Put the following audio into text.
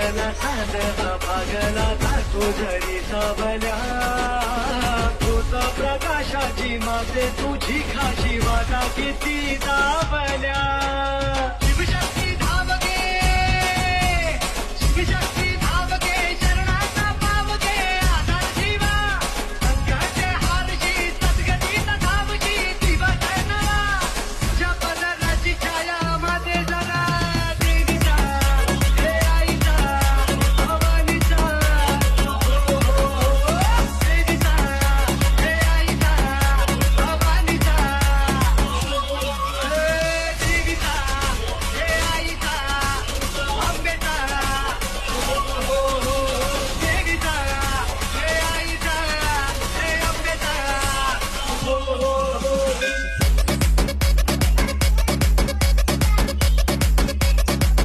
भागला चांदला भागला ताकू झरी सावल्या भूत प्रकाशाची माते तुझी खाशी वाटा किती दावल्या